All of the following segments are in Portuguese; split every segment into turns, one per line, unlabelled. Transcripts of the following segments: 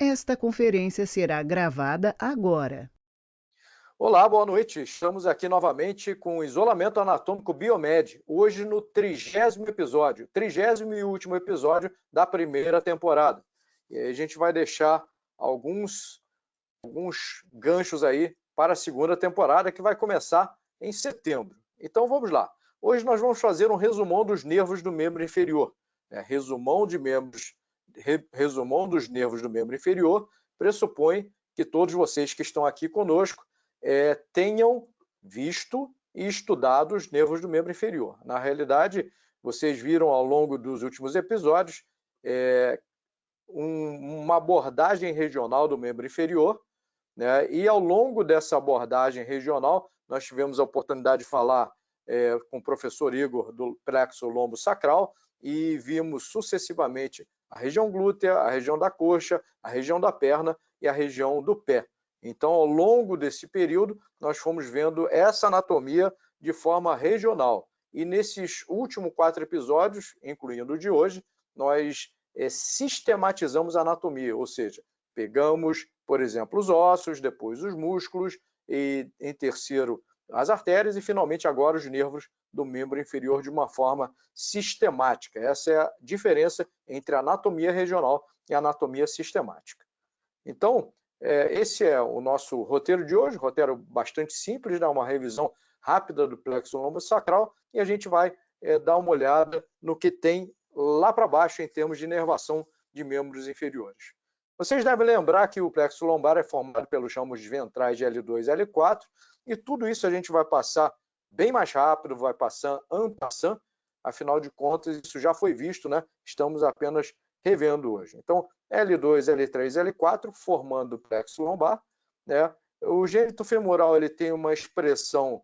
Esta conferência será gravada agora.
Olá, boa noite. Estamos aqui novamente com o Isolamento Anatômico Biomed, hoje no 30º episódio, 30º e último episódio da primeira temporada. E aí a gente vai deixar alguns ganchos aí para a segunda temporada, que vai começar em setembro. Então vamos lá. Hoje nós vamos fazer um resumão dos nervos do membro inferior. Resumão dos nervos do membro inferior pressupõe que todos vocês que estão aqui conosco tenham visto e estudado os nervos do membro inferior. Na realidade, vocês viram ao longo dos últimos episódios uma abordagem regional do membro inferior, né? E ao longo dessa abordagem regional, nós tivemos a oportunidade de falar com o professor Igor do plexo lombo sacral e vimos sucessivamente a região glútea, a região da coxa, a região da perna e a região do pé. Então, ao longo desse período, nós fomos vendo essa anatomia de forma regional. E nesses últimos 4 episódios, incluindo o de hoje, nós sistematizamos a anatomia, ou seja, pegamos, por exemplo, os ossos, depois os músculos, e em terceiro, as artérias e, finalmente, agora os nervos do membro inferior de uma forma sistemática. Essa é a diferença entre a anatomia regional e a anatomia sistemática. Então, esse é o nosso roteiro de hoje, roteiro bastante simples, dá uma revisão rápida do plexo lombo-sacral e a gente vai dar uma olhada no que tem lá para baixo em termos de inervação de membros inferiores. Vocês devem lembrar que o plexo lombar é formado pelos ramos ventrais de L2 e L4 e tudo isso a gente vai passar bem mais rápido, vai passar en passant, afinal de contas isso já foi visto, né? Estamos apenas revendo hoje. Então, L2, L3, L4, formando o plexo lombar, né? O gênito femoral ele tem uma expressão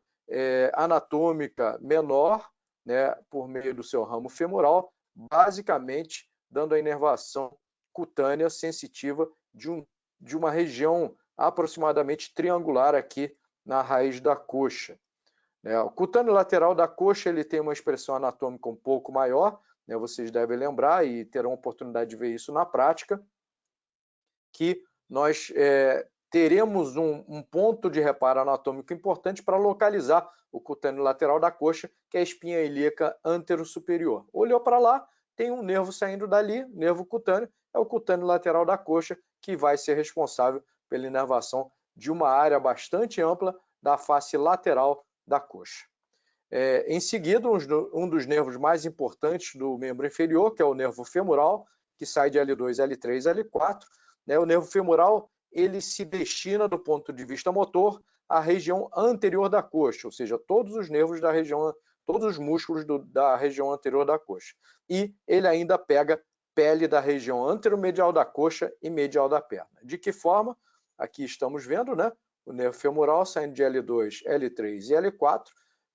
anatômica menor, né, por meio do seu ramo femoral, basicamente dando a inervação cutânea sensitiva de uma região aproximadamente triangular aqui na raiz da coxa. O cutâneo lateral da coxa ele tem uma expressão anatômica um pouco maior, né, vocês devem lembrar e terão oportunidade de ver isso na prática, que nós teremos um ponto de reparo anatômico importante para localizar o cutâneo lateral da coxa, que é a espinha ilíaca antero-superior. Olhou para lá, tem um nervo saindo dali, nervo cutâneo, é o cutâneo lateral da coxa, que vai ser responsável pela inervação de uma área bastante ampla da face lateral da coxa. Em seguida, um dos nervos mais importantes do membro inferior, que é o nervo femoral, que sai de L2, L3, L4. O nervo femoral ele se destina, do ponto de vista motor, à região anterior da coxa, ou seja, todos os nervos da região, todos os músculos da região anterior da coxa. E ele ainda pega pele da região anteromedial da coxa e medial da perna. De que forma? Aqui estamos vendo, né? O nervo femoral saindo de L2, L3 e L4,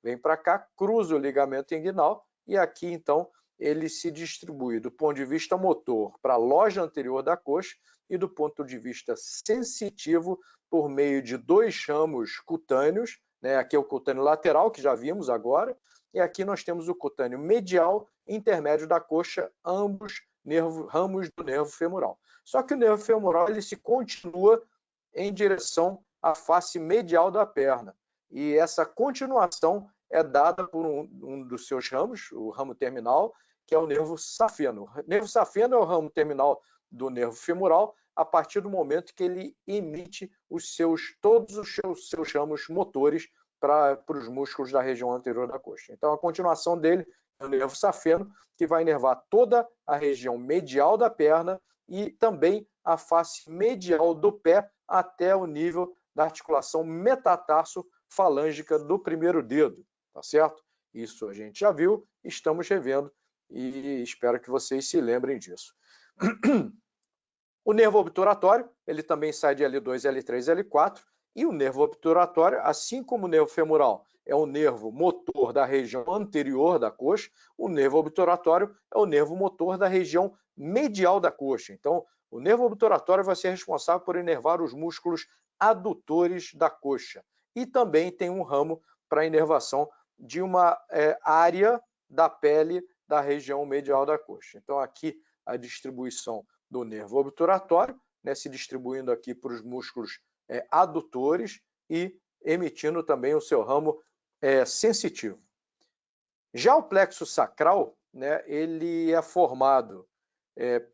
vem para cá, cruza o ligamento inguinal e aqui, então, ele se distribui do ponto de vista motor para a loja anterior da coxa e do ponto de vista sensitivo por meio de 2 ramos cutâneos, né? Aqui é o cutâneo lateral, que já vimos agora, e aqui nós temos o cutâneo medial intermédio da coxa, ambos ramos do nervo femoral. Só que o nervo femoral ele se continua em direção à face medial da perna. E essa continuação é dada por um dos seus ramos, o ramo terminal, que é o nervo safeno. O nervo safeno é o ramo terminal do nervo femoral a partir do momento que ele emite todos os seus ramos motores para os músculos da região anterior da coxa. Então, a continuação dele é o nervo safeno, que vai inervar toda a região medial da perna e também a face medial do pé até o nível da articulação metatarso-falângica do primeiro dedo, tá certo? Isso a gente já viu, estamos revendo e espero que vocês se lembrem disso. O nervo obturatório, ele também sai de L2, L3, L4, e o nervo obturatório, assim como o nervo femoral é o nervo motor da região anterior da coxa, o nervo obturatório é o nervo motor da região medial da coxa. Então, o nervo obturatório vai ser responsável por inervar os músculos adutores da coxa. E também tem um ramo para inervação de uma área da pele da região medial da coxa. Então, aqui a distribuição do nervo obturatório, né, se distribuindo aqui para os músculos adutores e emitindo também o seu ramo sensitivo. Já o plexo sacral, né, ele é formado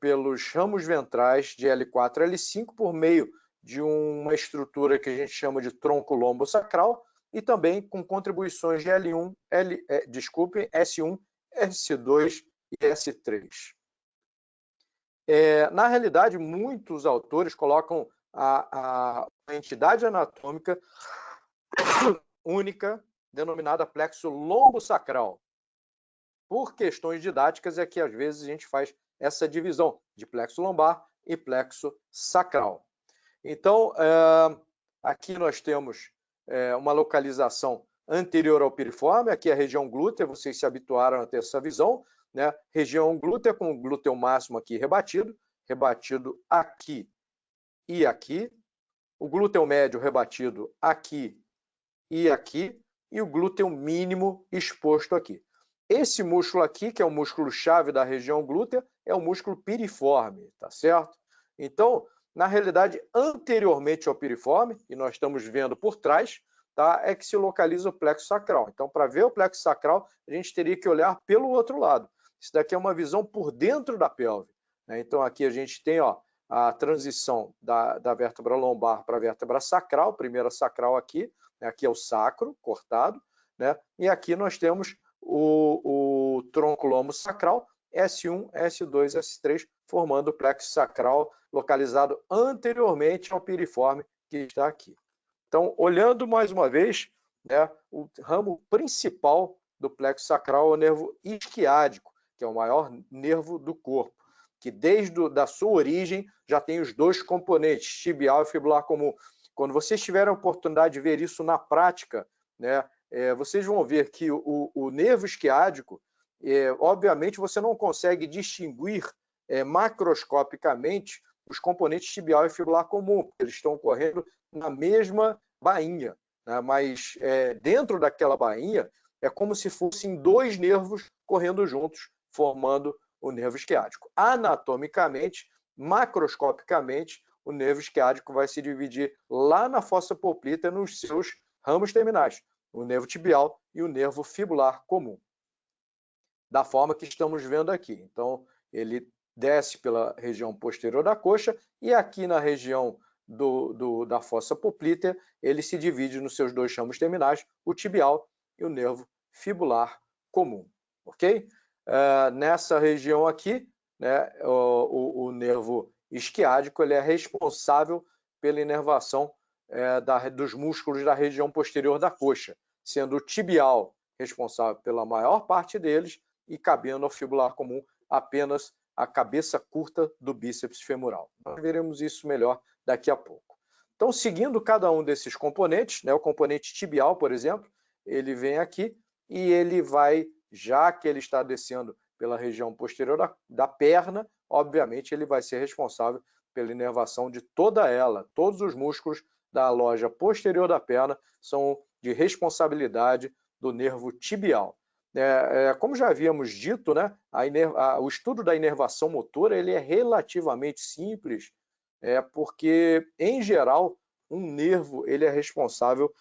pelos ramos ventrais de L4 e L5 por meio de uma estrutura que a gente chama de tronco lombosacral e também com contribuições de S1, S2 e S3. Na realidade, muitos autores colocam a entidade anatômica única, denominada plexo lombosacral. Por questões didáticas é que às vezes a gente faz essa divisão de plexo lombar e plexo sacral. Então, aqui nós temos uma localização anterior ao piriforme, aqui é a região glútea, vocês se habituaram a ter essa visão, né? Região glútea com o glúteo máximo aqui rebatido aqui e aqui, o glúteo médio rebatido aqui e aqui, e o glúteo mínimo exposto aqui. Esse músculo aqui, que é o músculo-chave da região glútea, é o músculo piriforme, tá certo? Então, na realidade, anteriormente ao piriforme, e nós estamos vendo por trás, tá, é que se localiza o plexo sacral. Então, para ver o plexo sacral, a gente teria que olhar pelo outro lado. Isso daqui é uma visão por dentro da pelve, né? Então, aqui a gente tem a transição da vértebra lombar para a vértebra sacral, primeira sacral aqui, né? Aqui é o sacro, cortado, né? E aqui nós temos o tronco lombosacral, S1, S2, S3, formando o plexo sacral localizado anteriormente ao piriforme que está aqui. Então, olhando mais uma vez, né, o ramo principal do plexo sacral é o nervo isquiádico, que é o maior nervo do corpo, que desde da sua origem já tem os dois componentes, tibial e fibular comum. Quando vocês tiverem a oportunidade de ver isso na prática, né, vocês vão ver que o nervo isquiádico, obviamente, você não consegue distinguir macroscopicamente os componentes tibial e fibular comum, porque eles estão correndo na mesma bainha, né? Mas dentro daquela bainha é como se fossem dois nervos correndo juntos, formando o nervo isquiádico. Anatomicamente, macroscopicamente, o nervo isquiádico vai se dividir lá na fossa poplítea nos seus ramos terminais, o nervo tibial e o nervo fibular comum, da forma que estamos vendo aqui. Então, ele desce pela região posterior da coxa e aqui na região da fossa poplítea, ele se divide nos seus dois ramos terminais, o tibial e o nervo fibular comum, ok? Nessa região aqui, né, o nervo isquiádico ele é responsável pela inervação dos músculos da região posterior da coxa, sendo o tibial responsável pela maior parte deles e cabendo ao fibular comum apenas a cabeça curta do bíceps femoral. Nós veremos isso melhor daqui a pouco. Então, seguindo cada um desses componentes, né, o componente tibial, por exemplo, ele vem aqui e ele vai, já que ele está descendo pela região posterior da perna, obviamente ele vai ser responsável pela inervação de toda ela. Todos os músculos da loja posterior da perna são de responsabilidade do nervo tibial. Como já havíamos dito, né, o estudo da inervação motora ele é relativamente simples, porque, em geral, um nervo ele é responsável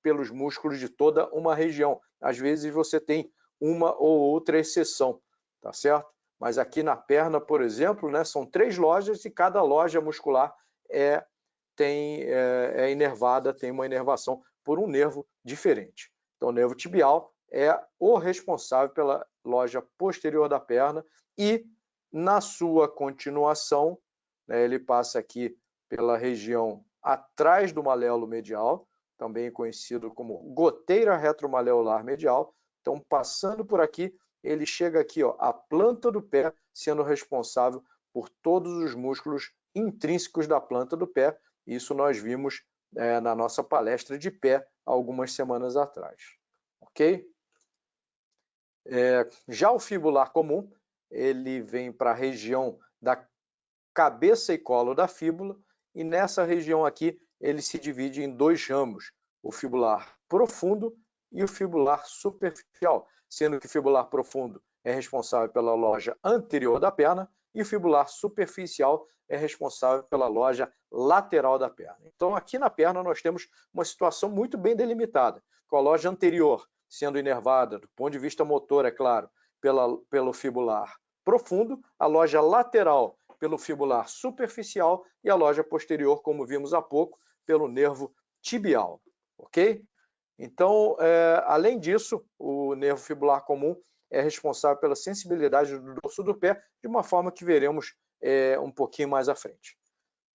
pelos músculos de toda uma região. Às vezes você tem uma ou outra exceção, tá certo? Mas aqui na perna, por exemplo, né, são 3 lojas e cada loja muscular é inervada, tem uma inervação por um nervo diferente. Então, o nervo tibial é o responsável pela loja posterior da perna e, na sua continuação, né, ele passa aqui pela região atrás do maléolo medial, também conhecido como goteira retromaleolar medial. Então, passando por aqui, ele chega aqui, ó, à planta do pé, sendo responsável por todos os músculos intrínsecos da planta do pé. Isso nós vimos na nossa palestra de pé algumas semanas atrás. Ok? Já o fibular comum, ele vem para a região da cabeça e colo da fíbula, e nessa região aqui ele se divide em 2 ramos, o fibular profundo e o fibular superficial, sendo que o fibular profundo é responsável pela loja anterior da perna e o fibular superficial é responsável pela loja lateral da perna. Então, aqui na perna nós temos uma situação muito bem delimitada, com a loja anterior sendo inervada, do ponto de vista motor, é claro, pelo fibular profundo, a loja lateral pelo fibular superficial e a loja posterior, como vimos há pouco, pelo nervo tibial, ok? Então, além disso, o nervo fibular comum é responsável pela sensibilidade do dorso do pé, de uma forma que veremos um pouquinho mais à frente.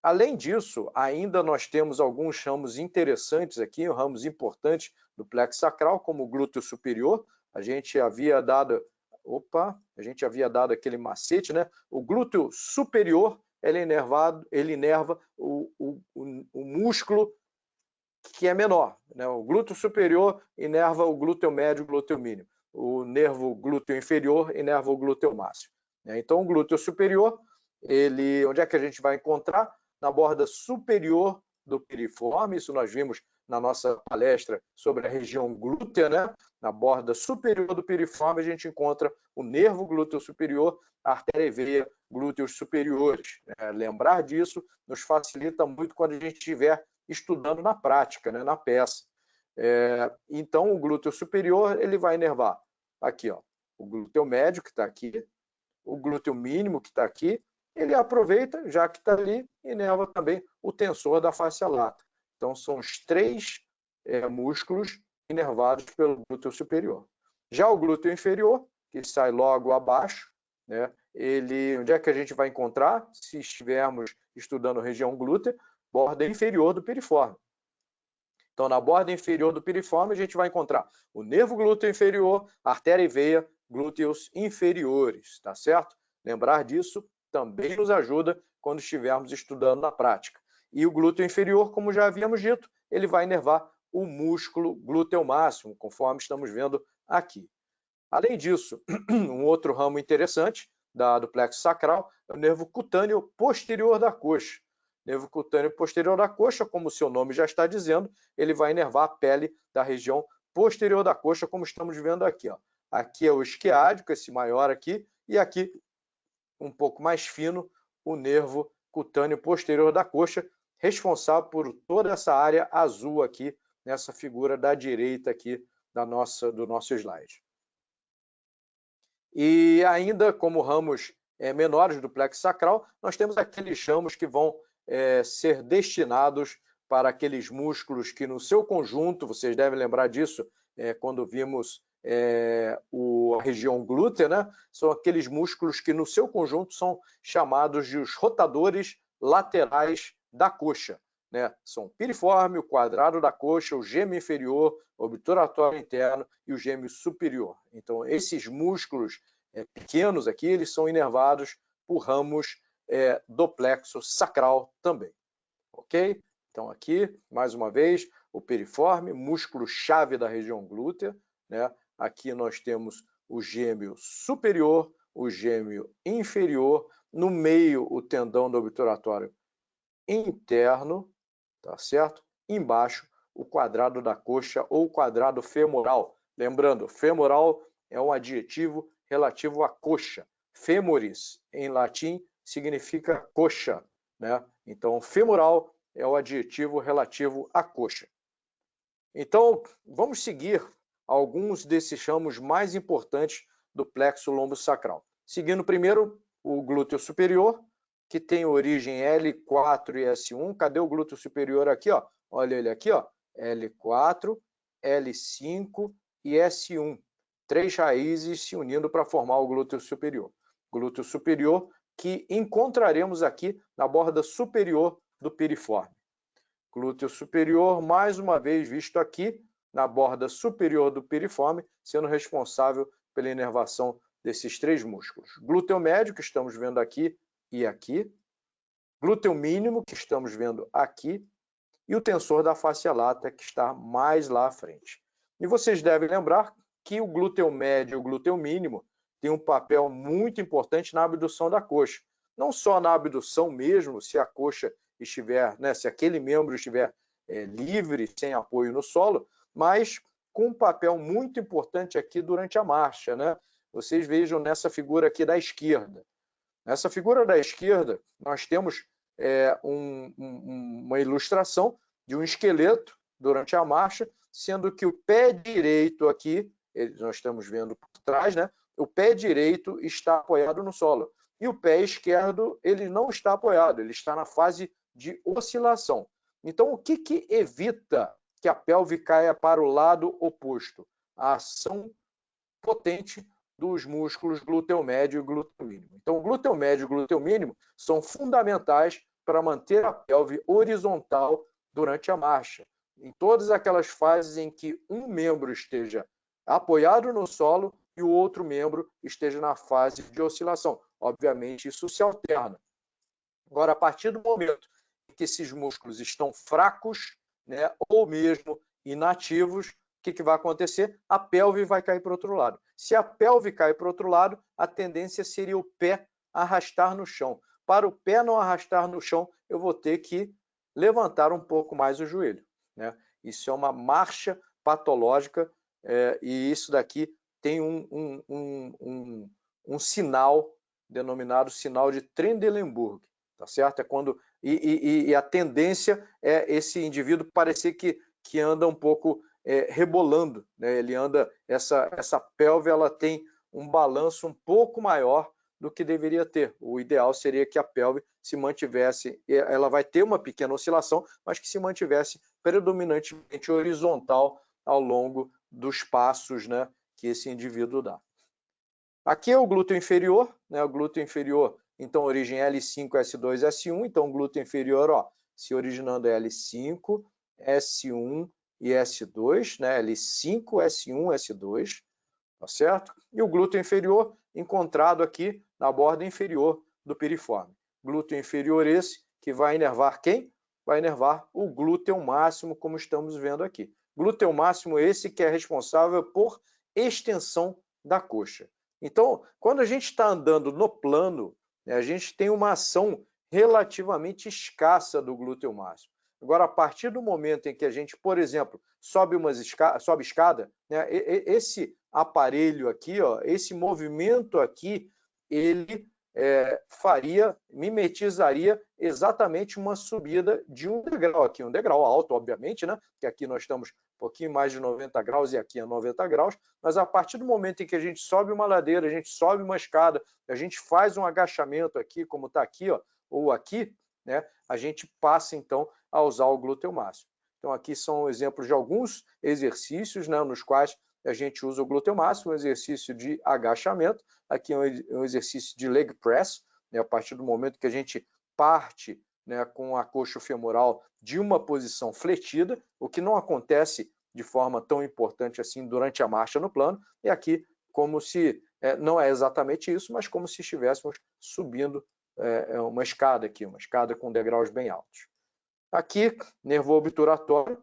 Além disso, ainda nós temos alguns ramos interessantes aqui, ramos importantes do plexo sacral, como o glúteo superior. A gente havia dado aquele macete, né? O glúteo superior, ele inerva o músculo que é menor, né? O glúteo superior inerva o glúteo médio e o glúteo mínimo. O nervo glúteo inferior inerva o glúteo máximo. Então, o glúteo superior, onde é que a gente vai encontrar? Na borda superior do piriforme, isso nós vimos na nossa palestra sobre a região glútea, né? Na borda superior do piriforme a gente encontra o nervo glúteo superior, a artéria e veia glúteos superiores. Lembrar disso nos facilita muito quando a gente estiver estudando na prática, né? Na peça. Então, o glúteo superior ele vai inervar aqui, ó, o glúteo médio, que está aqui, o glúteo mínimo, que está aqui. Ele aproveita, já que está ali, e inerva também o tensor da fáscia lata. Então, são os três músculos inervados pelo glúteo superior. Já o glúteo inferior, que sai logo abaixo, né? Onde é que a gente vai encontrar? Se estivermos estudando região glútea, borda inferior do piriforme. Então, na borda inferior do piriforme, a gente vai encontrar o nervo glúteo inferior, artéria e veia, glúteos inferiores, tá certo? Lembrar disso também nos ajuda quando estivermos estudando na prática. E o glúteo inferior, como já havíamos dito, ele vai inervar o músculo glúteo máximo, conforme estamos vendo aqui. Além disso, um outro ramo interessante do plexo sacral é o nervo cutâneo posterior da coxa. Nervo cutâneo posterior da coxa, como o seu nome já está dizendo, ele vai inervar a pele da região posterior da coxa, como estamos vendo aqui, ó. Aqui é o isquiádico, esse maior aqui, e aqui, um pouco mais fino, o nervo cutâneo posterior da coxa, responsável por toda essa área azul aqui, nessa figura da direita aqui do nosso slide. E ainda como ramos menores do plexo sacral, nós temos aqueles ramos que vão ser destinados para aqueles músculos que no seu conjunto, vocês devem lembrar disso quando vimos a região glútea, né? São aqueles músculos que no seu conjunto são chamados de os rotadores laterais da coxa, né? São o piriforme, o quadrado da coxa, o gêmeo inferior, o obturatório interno e o gêmeo superior. Então, esses músculos pequenos aqui, eles são inervados por ramos do plexo sacral também, ok? Então aqui, mais uma vez, o piriforme, músculo-chave da região glútea, né? Aqui nós temos o gêmeo superior, o gêmeo inferior, no meio o tendão do obturatório interno, tá certo? Embaixo o quadrado da coxa ou quadrado femoral. Lembrando, femoral é um adjetivo relativo à coxa. Femoris, em latim, significa coxa, né? Então, femoral é o adjetivo relativo à coxa. Então, vamos seguir alguns desses ramos mais importantes do plexo lombosacral. Seguindo primeiro o glúteo superior, que tem origem L4 e S1. Cadê o glúteo superior aqui, ó? Olha ele aqui, ó. L4, L5 e S1. 3 raízes se unindo para formar o glúteo superior. Glúteo superior que encontraremos aqui na borda superior do piriforme. Glúteo superior, mais uma vez visto aqui na borda superior do piriforme, sendo responsável pela inervação desses três músculos. Glúteo médio, que estamos vendo aqui e aqui. Glúteo mínimo, que estamos vendo aqui. E o tensor da fáscia lata, que está mais lá à frente. E vocês devem lembrar que o glúteo médio e o glúteo mínimo têm um papel muito importante na abdução da coxa. Não só na abdução mesmo, se a coxa estiver, né, se aquele membro estiver livre, sem apoio no solo, mas com um papel muito importante aqui durante a marcha, né? Vocês vejam nessa figura aqui da esquerda. Nessa figura da esquerda, nós temos uma ilustração de um esqueleto durante a marcha, sendo que o pé direito aqui, nós estamos vendo por trás, né? O pé direito está apoiado no solo. E o pé esquerdo, ele não está apoiado, ele está na fase de oscilação. Então, o que evita que a pelve caia para o lado oposto? A ação potente dos músculos glúteo médio e glúteo mínimo. Então, o glúteo médio e o glúteo mínimo são fundamentais para manter a pelve horizontal durante a marcha. Em todas aquelas fases em que um membro esteja apoiado no solo e o outro membro esteja na fase de oscilação. Obviamente, isso se alterna. Agora, a partir do momento que esses músculos estão fracos, né, ou mesmo inativos, o que vai acontecer? A pelve vai cair para o outro lado. Se a pelve cair para o outro lado, a tendência seria o pé arrastar no chão. Para o pé não arrastar no chão, eu vou ter que levantar um pouco mais o joelho, né? Isso é uma marcha patológica, e isso daqui tem um sinal denominado sinal de Trendelenburg, tá certo? É quando e a tendência é esse indivíduo parecer que anda um pouco rebolando, né? Ele anda, essa pelve, ela tem um balanço um pouco maior do que deveria ter. O ideal seria que a pelve se mantivesse, ela vai ter uma pequena oscilação, mas que se mantivesse predominantemente horizontal ao longo dos passos, né, que esse indivíduo dá. Aqui é o glúteo inferior, né? O glúteo inferior, então, origem L5, S2, S1. Então, o glúteo inferior, ó, se originando é L5, S1 e S2, né? L5, S1, S2, tá certo? E o glúteo inferior encontrado aqui na borda inferior do piriforme. Glúteo inferior esse que vai inervar quem? Vai inervar o glúteo máximo, como estamos vendo aqui. Glúteo máximo esse que é responsável por extensão da coxa. Então, quando a gente está andando no plano, né, a gente tem uma ação relativamente escassa do glúteo máximo. Agora, a partir do momento em que a gente, por exemplo, sobe escada, né, esse aparelho aqui, ó, esse movimento aqui, ele mimetizaria exatamente uma subida de um degrau aqui, um degrau alto, obviamente, né? Que aqui nós estamos um pouquinho mais de 90 graus e aqui é 90 graus, mas a partir do momento em que a gente sobe uma ladeira, a gente sobe uma escada, a gente faz um agachamento aqui, como está aqui, ó, ou aqui, né? A gente passa então a usar o glúteo máximo. Então aqui são exemplos de alguns exercícios, né, nos quais a gente usa o glúteo máximo, um exercício de agachamento, aqui é um exercício de leg press, né, a partir do momento que a gente parte, né, com a coxa femoral de uma posição fletida, o que não acontece de forma tão importante assim durante a marcha no plano, e aqui como se, não é exatamente isso, mas como se estivéssemos subindo uma escada aqui, uma escada com degraus bem altos. Aqui, nervo obturatório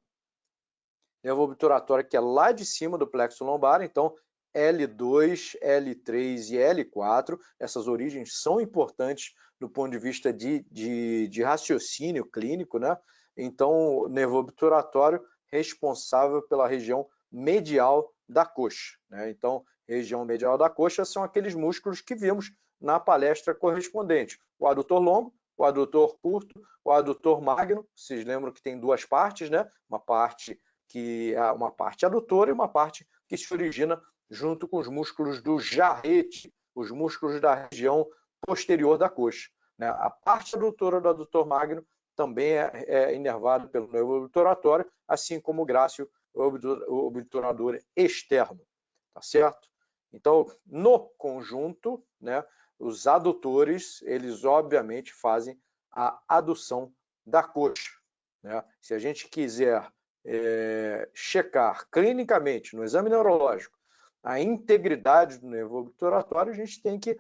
que é lá de cima do plexo lombar, então L2, L3 e L4, essas origens são importantes do ponto de vista de raciocínio clínico, né? Então, nervo obturatório responsável pela região medial da coxa, né? Então, região medial da coxa são aqueles músculos que vimos na palestra correspondente. O adutor longo, o adutor curto, o adutor magno, vocês lembram que tem duas partes, né? Uma parte que é uma parte adutora e uma parte que se origina junto com os músculos do jarrete, os músculos da região posterior da coxa, né? A parte adutora do adutor magno também é inervada pelo nervo obturatório, assim como o grácil obturador externo, tá certo? Então, no conjunto, né, os adutores, eles obviamente fazem a adução da coxa, né? Se a gente quiser checar clinicamente, no exame neurológico, a integridade do nervo obturatório, a gente tem que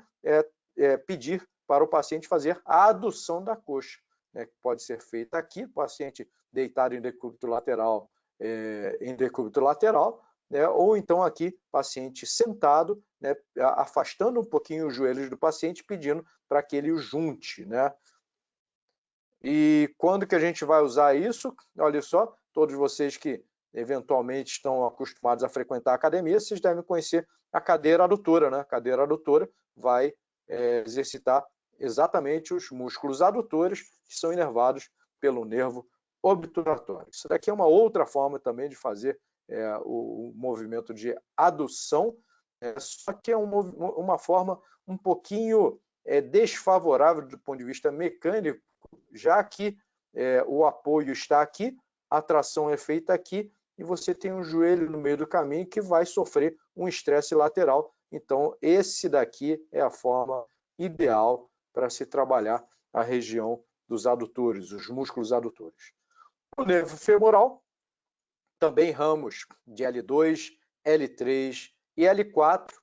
pedir para o paciente fazer a adução da coxa, né, que pode ser feita aqui, o paciente deitado em decúbito lateral, né, ou então aqui, paciente sentado, né, afastando um pouquinho os joelhos do paciente, pedindo para que ele o junte, né? E quando que a gente vai usar isso? Olha só, todos vocês que eventualmente estão acostumados a frequentar a academia, vocês devem conhecer a cadeira adutora, né? A cadeira adutora vai exercitar exatamente os músculos adutores, que são inervados pelo nervo obturatório. Isso daqui é uma outra forma também de fazer o movimento de adução, só que é uma forma um pouquinho desfavorável do ponto de vista mecânico, já que o apoio está aqui, a tração é feita aqui, e você tem um joelho no meio do caminho que vai sofrer um estresse lateral. Então, esse daqui é a forma ideal para se trabalhar a região dos adutores, os músculos adutores. O nervo femoral, também ramos de L2, L3 e L4,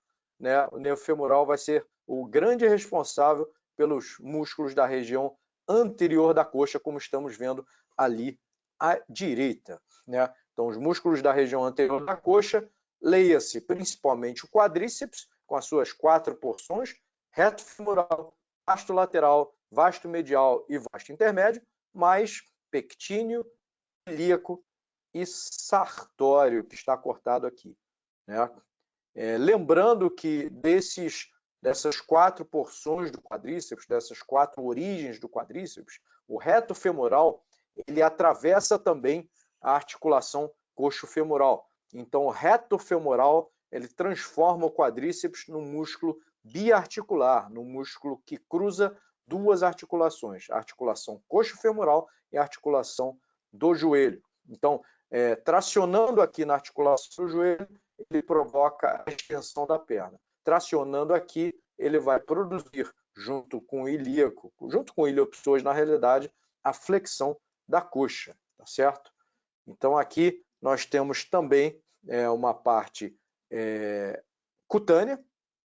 né? O nervo femoral vai ser o grande responsável pelos músculos da região anterior da coxa, como estamos vendo ali à direita, né? Então, os músculos da região anterior da coxa, leia-se principalmente o quadríceps, com as suas 4 porções, reto femoral, vasto lateral, vasto medial e vasto intermédio, mais pectíneo, ilíaco e sartório, que está cortado aqui, né? Lembrando que dessas 4 porções do quadríceps, dessas 4 origens do quadríceps, o reto femoral ele atravessa também a articulação coxo-femoral. Então, o reto femoral ele transforma o quadríceps num músculo biarticular, num músculo que cruza duas articulações, a articulação coxo-femoral e a articulação do joelho. Então, tracionando aqui na articulação do joelho, ele provoca a extensão da perna. Tracionando aqui, ele vai produzir, junto com o ilíaco, junto com o iliopsoas, na realidade, a flexão da coxa, tá certo? Então, aqui nós temos também uma parte cutânea,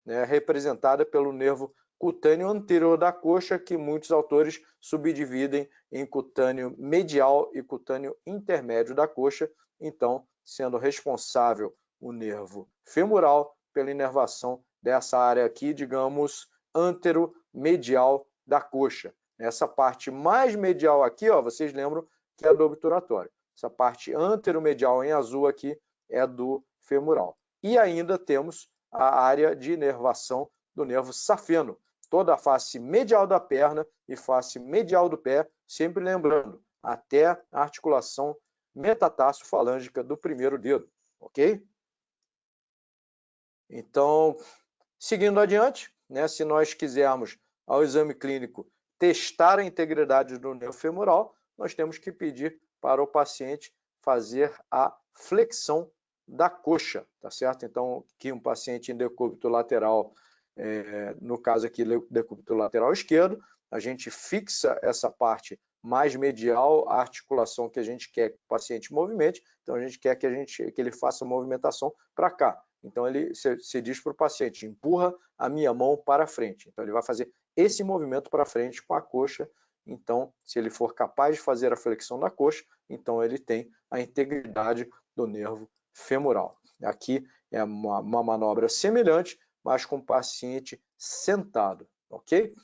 né, representada pelo nervo cutâneo anterior da coxa, que muitos autores subdividem em cutâneo medial e cutâneo intermédio da coxa, então, sendo responsável o nervo femoral pela inervação dessa área aqui, digamos, anteromedial da coxa. Essa parte mais medial aqui, ó, vocês lembram que é do obturatório. Essa parte anteromedial em azul aqui é do femoral. E ainda temos a área de inervação do nervo safeno, toda a face medial da perna e face medial do pé, sempre lembrando, até a articulação metatarso-falângica do primeiro dedo, ok? Então, seguindo adiante, né, se nós quisermos, ao exame clínico, testar a integridade do nervo femoral, nós temos que pedir para o paciente fazer a flexão da coxa, tá certo? Então, aqui um paciente em decúbito lateral, no caso aqui, decúbito lateral esquerdo, a gente fixa essa parte mais medial, a articulação que a gente quer que o paciente movimente, então a gente quer que ele faça a movimentação para cá. Então, ele se diz para o paciente, empurra a minha mão para frente. Então, ele vai fazer esse movimento para frente com a coxa. Então, se ele for capaz de fazer a flexão da coxa, então ele tem a integridade do nervo femoral. Aqui é uma manobra semelhante, mas com o paciente sentado, ok?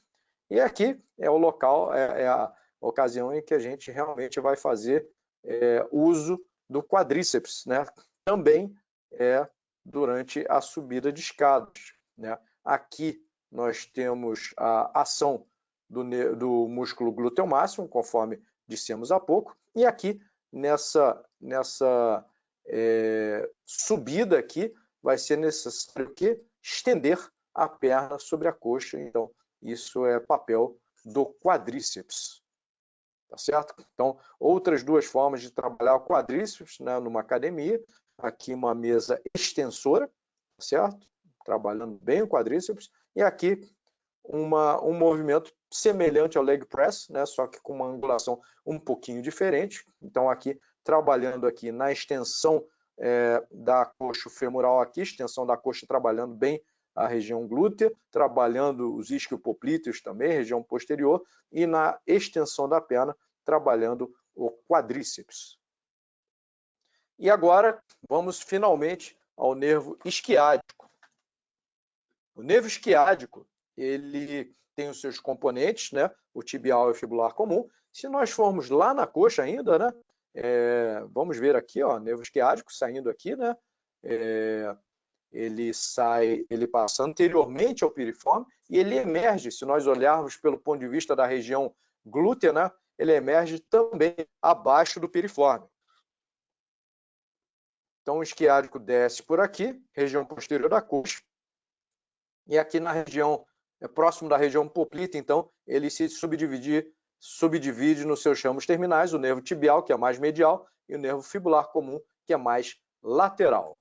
E aqui é o local, é a ocasião em que a gente realmente vai fazer uso do quadríceps, né? Também durante a subida de escadas, né? Aqui nós temos a ação do músculo glúteo máximo, conforme dissemos há pouco, e aqui nessa subida aqui vai ser necessário estender a perna sobre a coxa. Então, isso é papel do quadríceps, tá certo? Então, outras duas formas de trabalhar o quadríceps, né, numa academia. Aqui uma mesa extensora, tá certo? Trabalhando bem o quadríceps. E aqui um movimento semelhante ao leg press, né, só que com uma angulação um pouquinho diferente. Então, aqui trabalhando aqui na extensão da coxa femoral aqui, extensão da coxa trabalhando bem a região glútea, trabalhando os isquiopoplíteos também, região posterior, e na extensão da perna, trabalhando o quadríceps. E agora, vamos finalmente ao nervo isquiádico. O nervo isquiádico, ele tem os seus componentes, né? O tibial e o fibular comum. Se nós formos lá na coxa ainda, né? Vamos ver aqui, ó, nervo isquiádico saindo aqui, né? ele passa anteriormente ao piriforme e ele emerge, se nós olharmos pelo ponto de vista da região glútea, né, ele emerge também abaixo do piriforme. Então o isquiádico desce por aqui, região posterior da coxa, e aqui na região, próximo da região poplita, então, ele se subdivide nos seus ramos terminais, o nervo tibial, que é mais medial, e o nervo fibular comum, que é mais lateral.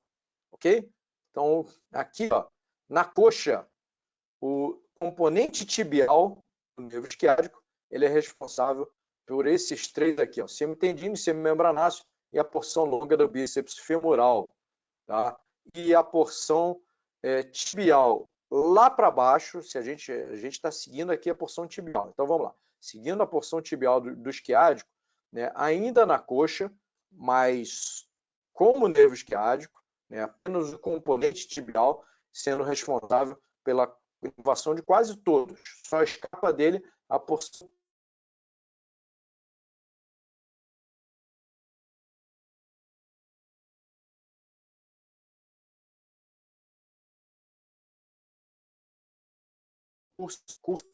Ok? Então, aqui, ó, na coxa, o componente tibial do nervo isquiádico, ele é responsável por esses três aqui, ó, semitendino, semimembranáceo e a porção longa do bíceps femoral. Tá? E a porção tibial lá para baixo, se a gente está seguindo aqui a porção tibial. Então vamos lá. Seguindo a porção tibial do isquiádico, né, ainda na coxa, mas como nervo isquiádico, né, apenas o componente tibial sendo responsável pela inervação de quase todos. Só escapa dele a porção curso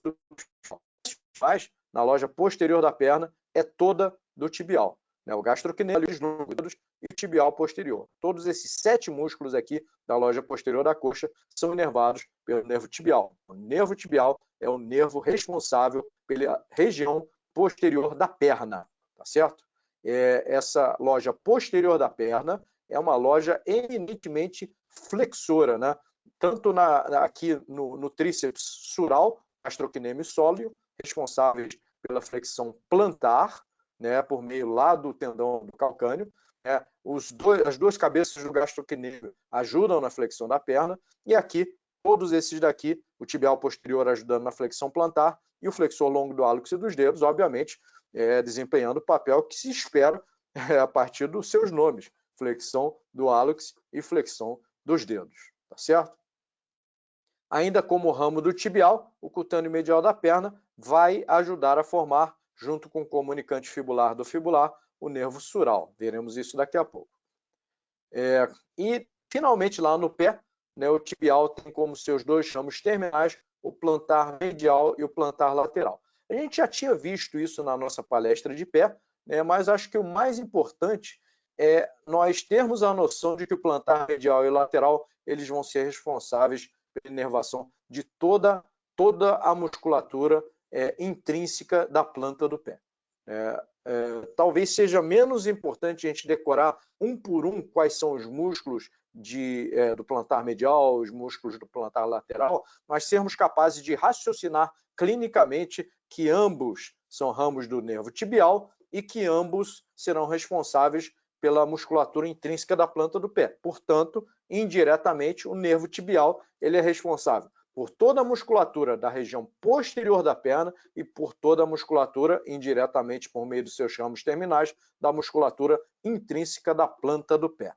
faz na loja posterior da perna é toda do tibial, né? O gastrocnêmio, os longos e o tibial posterior. Todos esses 7 músculos aqui da loja posterior da coxa são inervados pelo nervo tibial. O nervo tibial é o nervo responsável pela região posterior da perna, tá certo? Essa loja posterior da perna é uma loja eminentemente flexora, né? Tanto aqui no tríceps sural, gastrocnêmio e sóleo, responsáveis pela flexão plantar, né, por meio lá do tendão do calcâneo. Né, as duas cabeças do gastrocnêmio ajudam na flexão da perna, e aqui, todos esses daqui, o tibial posterior ajudando na flexão plantar, e o flexor longo do hálux e dos dedos, obviamente, desempenhando o papel que se espera a partir dos seus nomes, flexão do hálux e flexão dos dedos, tá certo? Ainda como ramo do tibial, o cutâneo medial da perna vai ajudar a formar, junto com o comunicante fibular do fibular, o nervo sural. Veremos isso daqui a pouco. E, finalmente, lá no pé, né, o tibial tem como seus dois ramos terminais o plantar medial e o plantar lateral. A gente já tinha visto isso na nossa palestra de pé, né, mas acho que o mais importante é nós termos a noção de que o plantar medial e o lateral eles vão ser responsáveis pela inervação de toda a musculatura intrínseca da planta do pé. Talvez seja menos importante a gente decorar um por um quais são os músculos do plantar medial, os músculos do plantar lateral, mas sermos capazes de raciocinar clinicamente que ambos são ramos do nervo tibial e que ambos serão responsáveis pela musculatura intrínseca da planta do pé. Portanto, indiretamente, o nervo tibial ele é responsável por toda a musculatura da região posterior da perna e por toda a musculatura, indiretamente por meio dos seus ramos terminais, da musculatura intrínseca da planta do pé.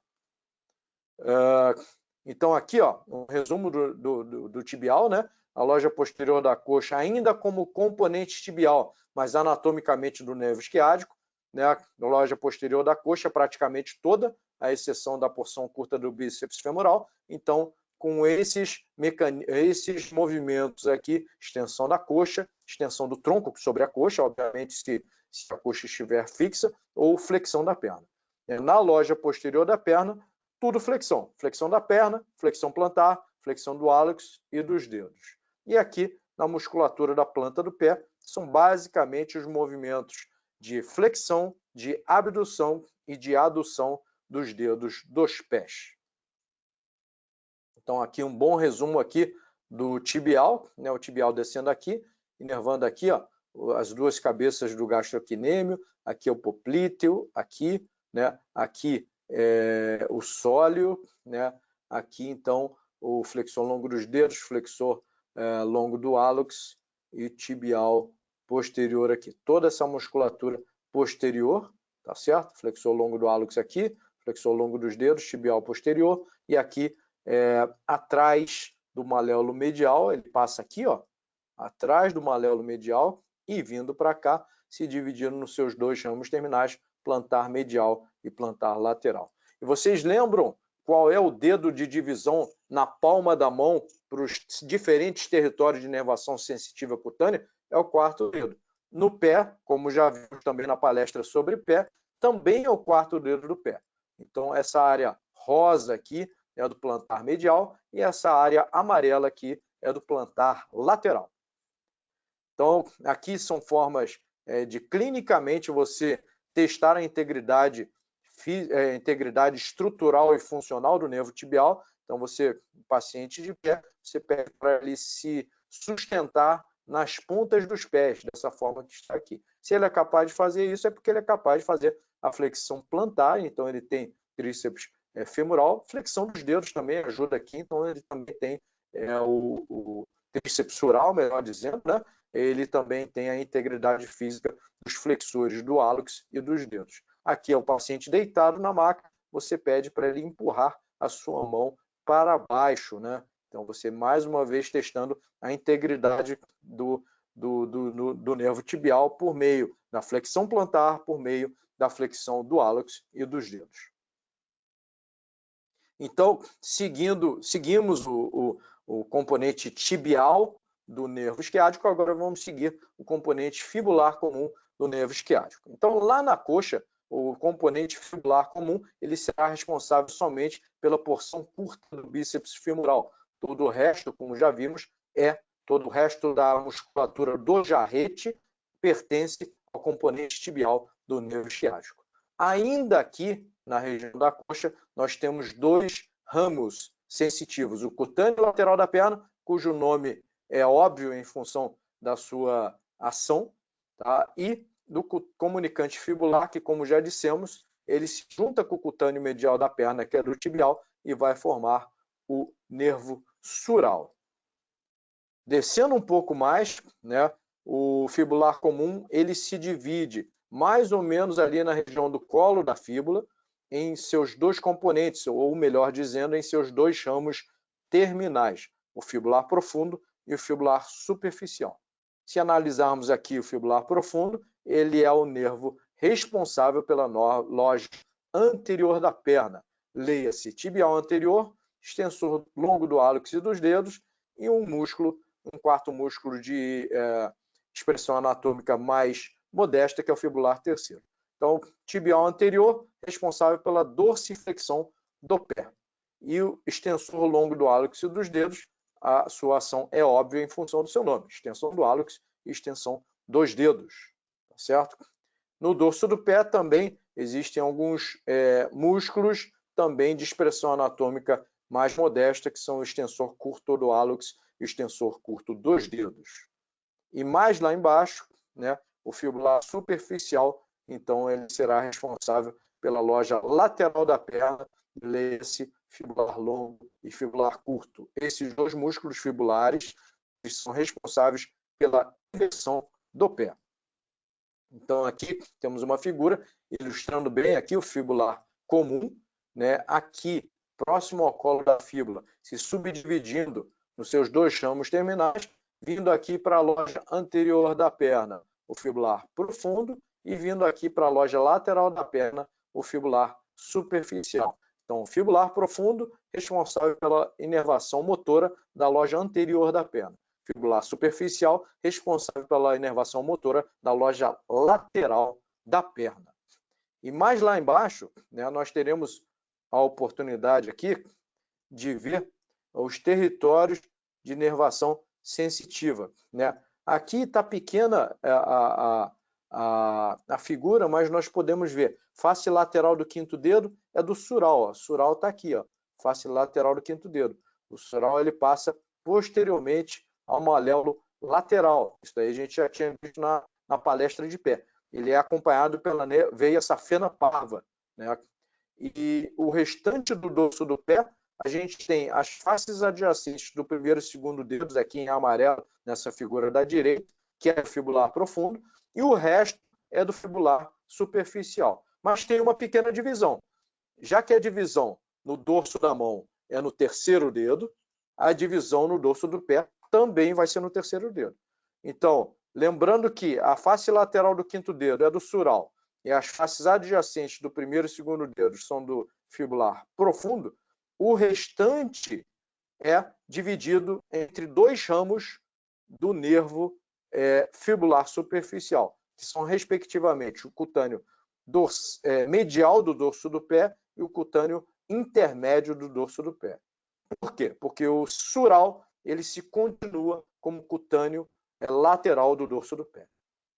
Então aqui, ó, um resumo do tibial, né? A loja posterior da coxa ainda como componente tibial, mas anatomicamente do nervo isquiádico, né? A loja posterior da coxa praticamente toda, à exceção da porção curta do bíceps femoral. Então, com esses movimentos aqui, extensão da coxa, extensão do tronco sobre a coxa, obviamente se a coxa estiver fixa, ou flexão da perna. Na loja posterior da perna, tudo flexão. Flexão da perna, flexão plantar, flexão do hálux e dos dedos. E aqui, na musculatura da planta do pé, são basicamente os movimentos de flexão, de abdução e de adução dos dedos dos pés. Então, aqui um bom resumo aqui do tibial, né? O tibial descendo aqui, inervando aqui, ó, as duas cabeças do gastrocnêmio, aqui é o poplíteo, aqui, né? Aqui o sóleo, né? Aqui, então, o flexor longo dos dedos, flexor longo do hálux e tibial posterior aqui. Toda essa musculatura posterior, tá certo? Flexor longo do hálux aqui, flexor longo dos dedos, tibial posterior, e aqui atrás do maléolo medial, ele passa aqui, ó, atrás do maléolo medial e vindo para cá, se dividindo nos seus dois ramos terminais, plantar medial e plantar lateral. E vocês lembram qual é o dedo de divisão na palma da mão para os diferentes territórios de inervação sensitiva cutânea, é o quarto dedo. No pé, como já vimos também na palestra sobre pé, também é o quarto dedo do pé. Então, essa área rosa aqui é do plantar medial e essa área amarela aqui é do plantar lateral. Então, aqui são formas de clinicamente você testar a integridade estrutural e funcional do nervo tibial. Então, o paciente de pé, você pede para ele se sustentar nas pontas dos pés, dessa forma que está aqui. Se ele é capaz de fazer isso, é porque ele é capaz de fazer a flexão plantar, então ele tem tríceps femoral. Flexão dos dedos também ajuda aqui, então ele também tem o tríceps oral, melhor dizendo, né? Ele também tem a integridade física dos flexores do hálux e dos dedos. Aqui é o paciente deitado na maca, você pede para ele empurrar a sua mão para baixo, né? Então, você mais uma vez testando a integridade do nervo tibial por meio da flexão plantar, por meio da flexão do hálux e dos dedos. Então, seguimos o componente tibial do nervo isquiático, agora vamos seguir o componente fibular comum do nervo isquiático. Então, lá na coxa, o componente fibular comum ele será responsável somente pela porção curta do bíceps femoral. Todo o resto, como já vimos, todo o resto da musculatura do jarrete pertence ao componente tibial do nervo isquiático. Ainda aqui, na região da coxa, nós temos dois ramos sensitivos. O cutâneo lateral da perna, cujo nome é óbvio em função da sua ação, tá? E do comunicante fibular, que, como já dissemos, ele se junta com o cutâneo medial da perna, que é do tibial, e vai formar o nervo sural. Descendo um pouco mais, né, o fibular comum ele se divide mais ou menos ali na região do colo da fíbula, em seus dois componentes, ou melhor dizendo, em seus dois ramos terminais, o fibular profundo e o fibular superficial. Se analisarmos aqui o fibular profundo, ele é o nervo responsável pela loja anterior da perna. Leia-se tibial anterior, extensor longo do hálux e dos dedos, e um quarto músculo de expressão anatômica mais modesta, que é o fibular terceiro. Então, tibial anterior, responsável pela dorsiflexão do pé. E o extensor longo do hálux e dos dedos, a sua ação é óbvia em função do seu nome, extensão do hálux e extensão dos dedos, tá certo? No dorso do pé também existem alguns músculos também de expressão anatômica mais modesta, que são o extensor curto do hálux e o extensor curto dos dedos. E mais lá embaixo, né, o fibular superficial, então ele será responsável pela loja lateral da perna, leia-se fibular longo e fibular curto. Esses dois músculos fibulares são responsáveis pela inversão do pé. Então aqui temos uma figura ilustrando bem aqui o fibular comum, né? Aqui próximo ao colo da fíbula, se subdividindo nos seus dois ramos terminais, vindo aqui para a loja anterior da perna, o fibular profundo, e vindo aqui para a loja lateral da perna, o fibular superficial. Então, o fibular profundo, responsável pela inervação motora da loja anterior da perna. Fibular superficial, responsável pela inervação motora da loja lateral da perna. E mais lá embaixo, né, nós teremos a oportunidade aqui de ver os territórios de inervação sensitiva, né? Aqui está pequena a figura, mas nós podemos ver face lateral do quinto dedo é do sural. Ó. O sural está aqui, ó, face lateral do quinto dedo. O sural ele passa posteriormente ao maléolo lateral. Isso daí a gente já tinha visto na palestra de pé. Ele é acompanhado pela veia safena parva, né? E o restante do dorso do pé, a gente tem as faces adjacentes do primeiro e segundo dedos, aqui em amarelo, nessa figura da direita, que é o fibular profundo, e o resto é do fibular superficial. Mas tem uma pequena divisão. Já que a divisão no dorso da mão é no terceiro dedo, a divisão no dorso do pé também vai ser no terceiro dedo. Então, lembrando que a face lateral do quinto dedo é do sural, e as faces adjacentes do primeiro e segundo dedo são do fibular profundo, o restante é dividido entre 2 ramos do nervo fibular superficial, que são, respectivamente, o cutâneo medial do dorso do pé e o cutâneo intermédio do dorso do pé. Por quê? Porque o sural ele se continua como cutâneo lateral do dorso do pé.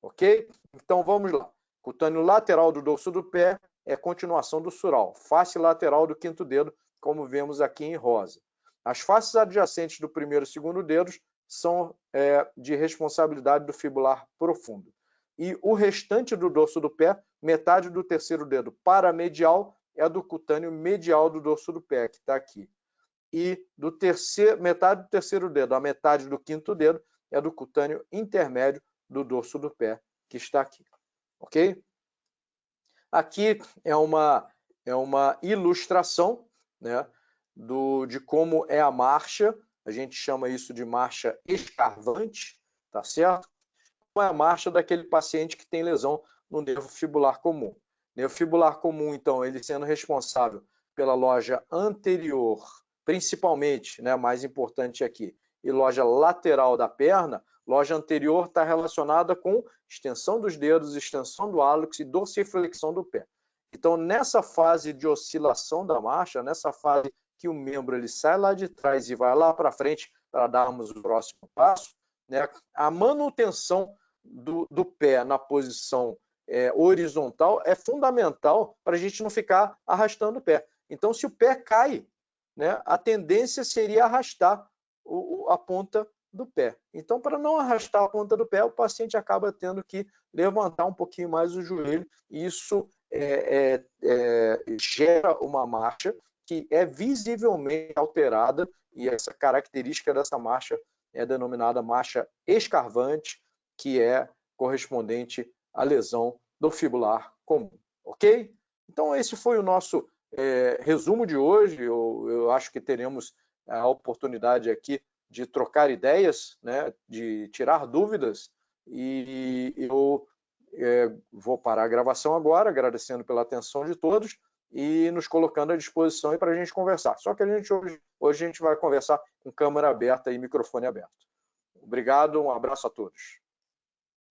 Ok? Então vamos lá. Cutâneo lateral do dorso do pé é continuação do sural. Face lateral do quinto dedo, como vemos aqui em rosa. As faces adjacentes do primeiro e segundo dedos são de responsabilidade do fibular profundo. E o restante do dorso do pé, metade do terceiro dedo paramedial, é do cutâneo medial do dorso do pé, que está aqui. E metade do terceiro dedo, a metade do quinto dedo, é do cutâneo intermédio do dorso do pé, que está aqui. Ok? Aqui é uma ilustração, né, de como é a marcha. A gente chama isso de marcha escarvante, tá certo? Como é a marcha daquele paciente que tem lesão no nervo fibular comum. Nervo fibular comum, então, ele sendo responsável pela loja anterior, principalmente, né, mais importante aqui, e loja lateral da perna. Loja anterior está relacionada com extensão dos dedos, extensão do hálux e dorsiflexão do pé. Então, nessa fase de oscilação da marcha, nessa fase que o membro ele sai lá de trás e vai lá para frente para darmos o próximo passo, né, a manutenção do pé na posição horizontal é fundamental para a gente não ficar arrastando o pé. Então, se o pé cai, né, a tendência seria arrastar a ponta do pé. Então, para não arrastar a ponta do pé, o paciente acaba tendo que levantar um pouquinho mais o joelho, e isso gera uma marcha que é visivelmente alterada, e essa característica dessa marcha é denominada marcha escarvante, que é correspondente à lesão do fibular comum. Ok? Então, esse foi o nosso resumo de hoje. Eu acho que teremos a oportunidade aqui de trocar ideias, né, de tirar dúvidas, e eu vou parar a gravação agora, agradecendo pela atenção de todos e nos colocando à disposição para a gente conversar. Só que hoje a gente vai conversar com câmera aberta e microfone aberto. Obrigado, um abraço a todos.